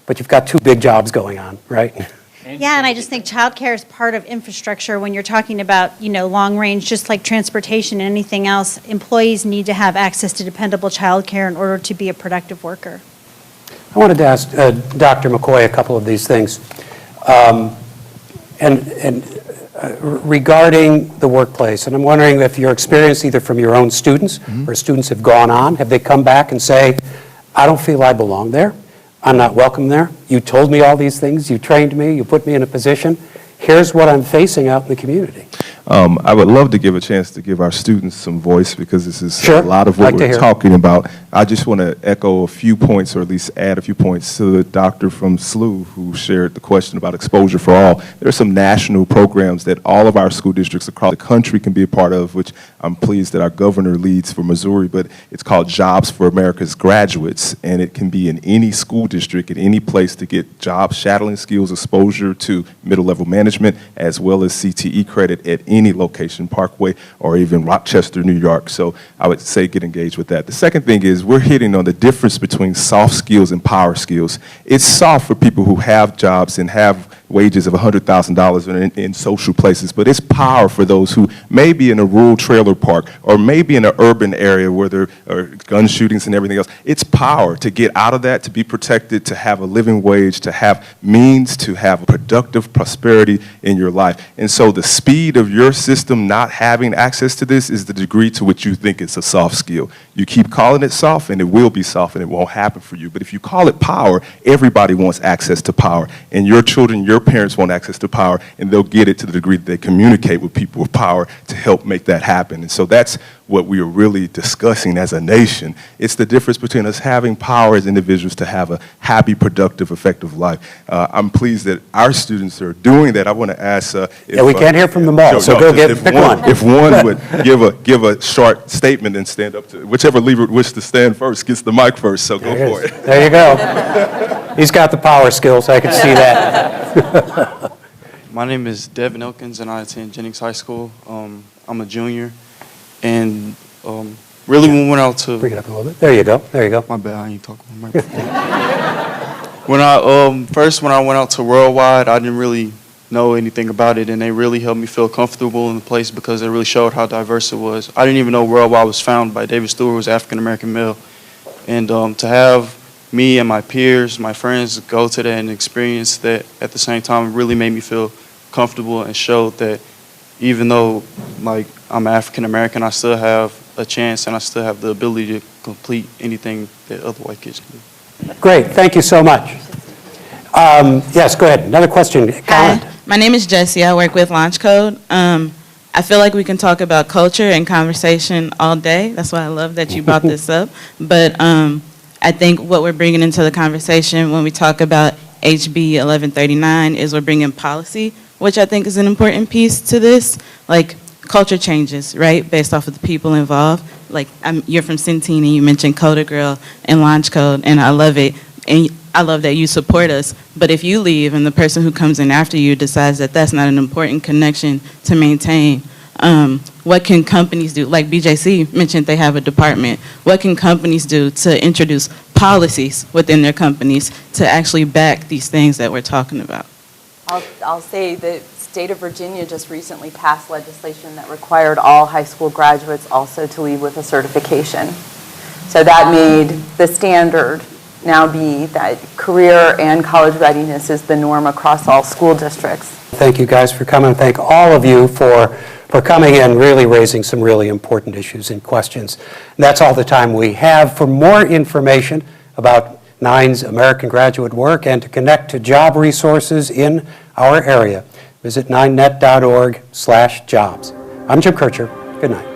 But you've got two big jobs going on, right? Yeah, and I just think childcare is part of infrastructure when you're talking about, long range, just like transportation and anything else. Employees need to have access to dependable childcare in order to be a productive worker. I wanted to ask Dr. McCoy a couple of these things. Regarding the workplace, and I'm wondering if your experience either from your own students or students have gone on, have they come back and say, I don't feel I belong there, I'm not welcome there, you told me all these things, you trained me, you put me in a position, here's what I'm facing out in the community. I would love to give a chance to give our students some voice because this is Sure. a lot of what Like to we're hear. talking about. I just want to echo a few points, or at least add a few points to the doctor from SLU who shared the question about exposure for all. There are some national programs that all of our school districts across the country can be a part of, which I'm pleased that our governor leads for Missouri, but it's called Jobs for America's Graduates, and it can be in any school district, in any place to get job shadowing skills, exposure to middle-level management, as well as CTE credit at any location, Parkway or even Rochester, New York. So I would say get engaged with that. The second thing is we're hitting on the difference between soft skills and power skills. It's soft for people who have jobs and have wages of $100,000 in social places, but it's power for those who may be in a rural trailer park or maybe in an urban area where there are gun shootings and everything else. It's power to get out of that, to be protected, to have a living wage, to have means, to have a productive prosperity in your life. And so the speed of your system not having access to this is the degree to which you think it's a soft skill. You keep calling it soft and it will be soft and it won't happen for you. But if you call it power, everybody wants access to power. And your children, your parents want access to power, and they'll get it to the degree that they communicate with people with power to help make that happen. And so that's what we are really discussing as a nation. It's the difference between us having power as individuals to have a happy, productive, effective life. I'm pleased that our students are doing that. I want to ask if, we can't hear from them all, so go pick one. If one would give a short statement and stand up to, whichever leader would wish to stand first gets the mic first, so go for it. There you go. He's got the power skills, I can see that. My name is Devin Elkins, and I attend Jennings High School. I'm a junior, and really when we went out to... Bring it up a little bit. There you go. There you go. My bad, I ain't talking on my microphone. When I went out to Worldwide, I didn't really know anything about it, and they really helped me feel comfortable in the place because they really showed how diverse it was. I didn't even know Worldwide was founded by David Stewart, who was African-American male. And to have me and my peers, my friends, go to that and experience that at the same time really made me feel comfortable and showed that even though I'm African American, I still have a chance and I still have the ability to complete anything that other white kids can do. Great, thank you so much. Yes, go ahead. Another question. Comment. Hi, my name is Jessie. I work with Launch Code. I feel like we can talk about culture and conversation all day. That's why I love that you brought this up. But I think what we're bringing into the conversation when we talk about HB 1139 is we're bringing policy, which I think is an important piece to this. Like culture changes, right, based off of the people involved. Like you're from Centene and you mentioned Coda Girl and Launch Code, and I love it. And I love that you support us. But if you leave and the person who comes in after you decides that that's not an important connection to maintain, what can companies do? Like BJC mentioned they have a department. What can companies do to introduce policies within their companies to actually back these things that we're talking about? I'll say the state of Virginia just recently passed legislation that required all high school graduates also to leave with a certification. So that made the standard now be that career and college readiness is the norm across all school districts. Thank you guys for coming. Thank all of you for coming in, really raising some really important issues and questions. And that's all the time we have. For more information about Nine's American Graduate Work and to connect to job resources in our area, visit ninenet.org/jobs. I'm Jim Kircher. Good night.